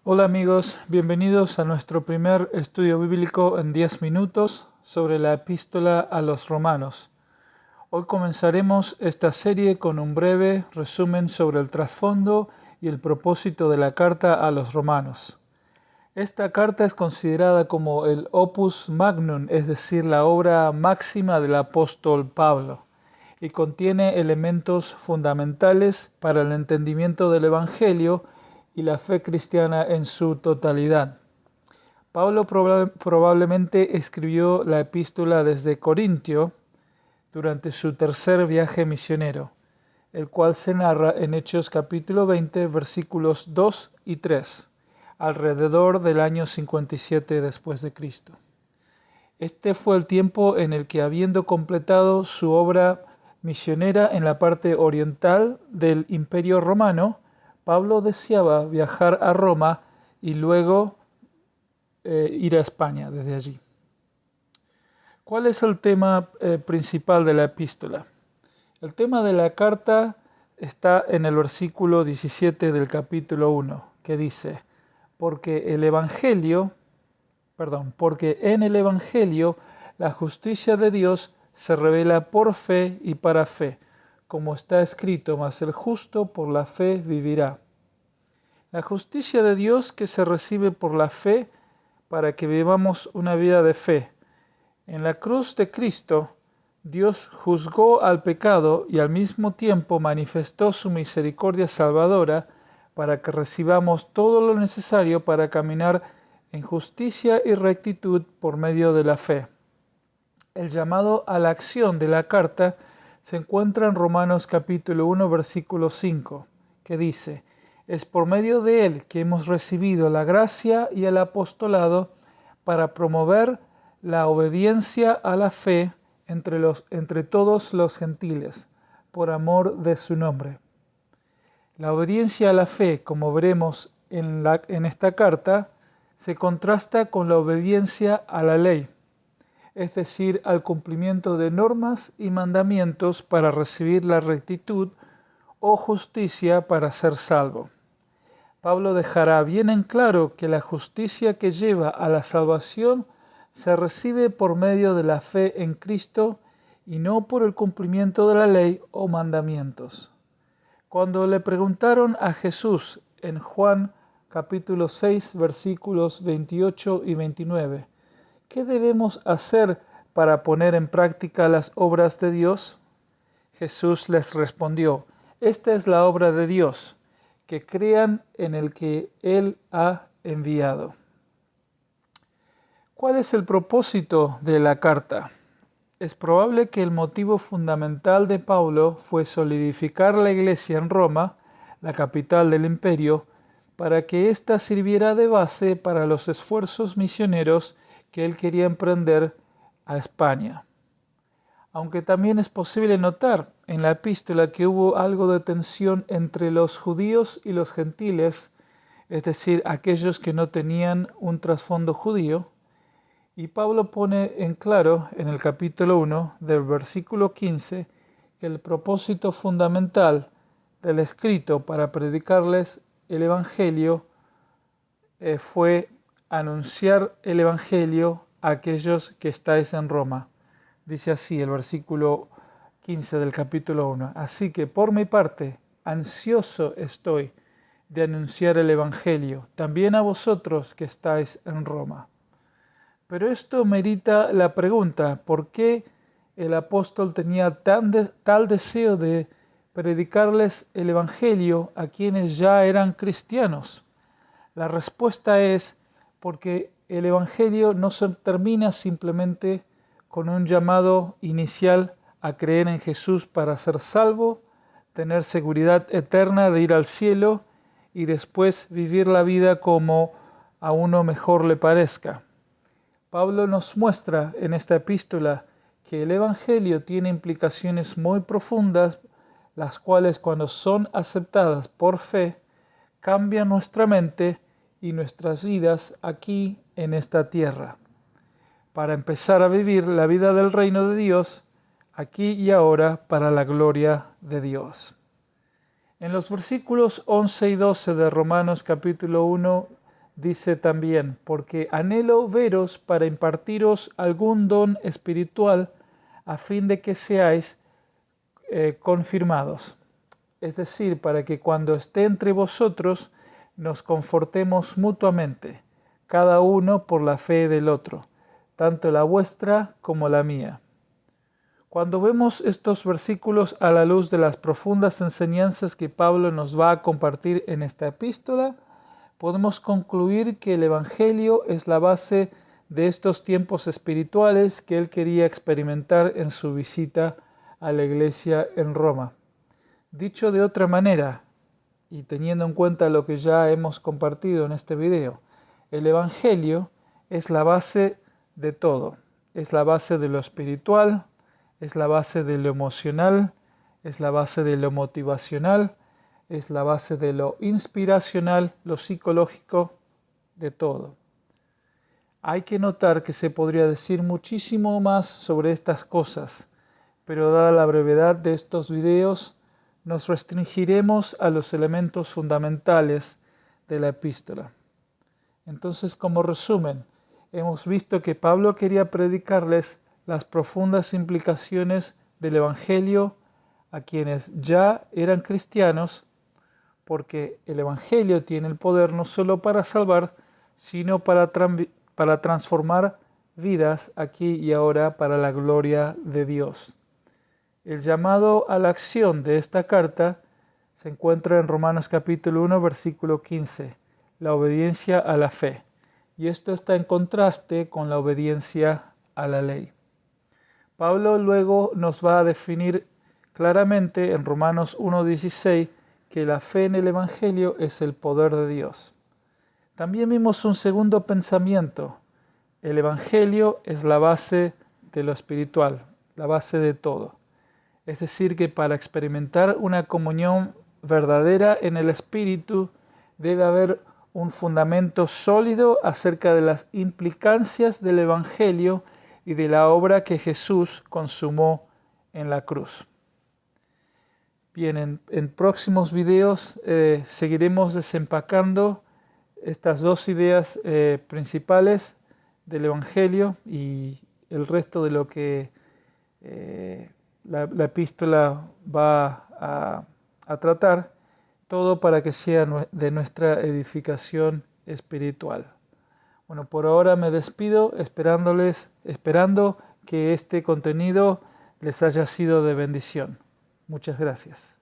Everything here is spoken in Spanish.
Hola amigos, bienvenidos a nuestro primer estudio bíblico en 10 minutos sobre la epístola a los romanos. Hoy comenzaremos esta serie con un breve resumen sobre el trasfondo y el propósito de la carta a los romanos. Esta carta es considerada como el opus magnum, es decir, la obra máxima del apóstol Pablo, y contiene elementos fundamentales para el entendimiento del Evangelio y la fe cristiana en su totalidad. Pablo probablemente escribió la epístola desde Corintio durante su tercer viaje misionero, el cual se narra en Hechos capítulo 20, versículos 2 y 3, alrededor del año 57 después de Cristo. Este fue el tiempo en el que, habiendo completado su obra misionera en la parte oriental del Imperio Romano, Pablo deseaba viajar a Roma y luego ir a España desde allí. ¿Cuál es el tema principal de la epístola? El tema de la carta está en el versículo 17 del capítulo 1, que dice: porque en el Evangelio la justicia de Dios se revela por fe y para fe, como está escrito, mas el justo por la fe vivirá. La justicia de Dios que se recibe por la fe para que vivamos una vida de fe. En la cruz de Cristo, Dios juzgó al pecado y al mismo tiempo manifestó su misericordia salvadora para que recibamos todo lo necesario para caminar en justicia y rectitud por medio de la fe. El llamado a la acción de la carta se encuentra en Romanos capítulo 1, versículo 5, que dice: es por medio de él que hemos recibido la gracia y el apostolado para promover la obediencia a la fe entre todos los gentiles, por amor de su nombre. La obediencia a la fe, como veremos en esta carta, se contrasta con la obediencia a la ley, es decir, al cumplimiento de normas y mandamientos para recibir la rectitud o justicia para ser salvo. Pablo dejará bien en claro que la justicia que lleva a la salvación se recibe por medio de la fe en Cristo y no por el cumplimiento de la ley o mandamientos. Cuando le preguntaron a Jesús en Juan capítulo 6 versículos 28 y 29, ¿qué debemos hacer para poner en práctica las obras de Dios? Jesús les respondió: esta es la obra de Dios, que crean en el que Él ha enviado. ¿Cuál es el propósito de la carta? Es probable que el motivo fundamental de Pablo fue solidificar la iglesia en Roma, la capital del imperio, para que ésta sirviera de base para los esfuerzos misioneros que él quería emprender a España. Aunque también es posible notar en la epístola que hubo algo de tensión entre los judíos y los gentiles, es decir, aquellos que no tenían un trasfondo judío, y Pablo pone en claro en el capítulo 1 del versículo 15 que el propósito fundamental del escrito para predicarles el Evangelio fue anunciar el Evangelio a aquellos que estáis en Roma. Dice así el versículo 15 del capítulo 1. Así que por mi parte, ansioso estoy de anunciar el Evangelio, también a vosotros que estáis en Roma. Pero esto merita la pregunta: ¿por qué el apóstol tenía tal deseo de predicarles el Evangelio a quienes ya eran cristianos? La respuesta es porque el Evangelio no se termina simplemente con un llamado inicial a creer en Jesús para ser salvo, tener seguridad eterna de ir al cielo y después vivir la vida como a uno mejor le parezca. Pablo nos muestra en esta epístola que el Evangelio tiene implicaciones muy profundas, las cuales, cuando son aceptadas por fe, cambian nuestra mente y nuestras vidas aquí en esta tierra, para empezar a vivir la vida del reino de Dios aquí y ahora para la gloria de Dios. En los versículos 11 y 12 de Romanos capítulo 1 dice también, porque anhelo veros para impartiros algún don espiritual a fin de que seáis confirmados. Es decir, para que cuando esté entre vosotros nos confortemos mutuamente, cada uno por la fe del otro, tanto la vuestra como la mía. Cuando vemos estos versículos a la luz de las profundas enseñanzas que Pablo nos va a compartir en esta epístola, podemos concluir que el Evangelio es la base de estos tiempos espirituales que él quería experimentar en su visita a la iglesia en Roma. Dicho de otra manera, y teniendo en cuenta lo que ya hemos compartido en este video, el Evangelio es la base de todo. Es la base de lo espiritual, es la base de lo emocional, es la base de lo motivacional, es la base de lo inspiracional, lo psicológico, de todo. Hay que notar que se podría decir muchísimo más sobre estas cosas, pero dada la brevedad de estos videos, nos restringiremos a los elementos fundamentales de la epístola. Entonces, como resumen, hemos visto que Pablo quería predicarles las profundas implicaciones del Evangelio a quienes ya eran cristianos, porque el Evangelio tiene el poder no solo para salvar, sino para transformar vidas aquí y ahora para la gloria de Dios. El llamado a la acción de esta carta se encuentra en Romanos capítulo 1, versículo 15, la obediencia a la fe. Y esto está en contraste con la obediencia a la ley. Pablo luego nos va a definir claramente en Romanos 1:16 que la fe en el Evangelio es el poder de Dios. También vimos un segundo pensamiento. El Evangelio es la base de lo espiritual, la base de todo. Es decir, que para experimentar una comunión verdadera en el Espíritu debe haber un fundamento sólido acerca de las implicancias del Evangelio y de la obra que Jesús consumó en la cruz. Bien, en próximos videos seguiremos desempacando estas dos ideas principales del Evangelio y el resto de lo que la epístola va a tratar, todo para que sea de nuestra edificación espiritual. Bueno, por ahora me despido esperando que este contenido les haya sido de bendición. Muchas gracias.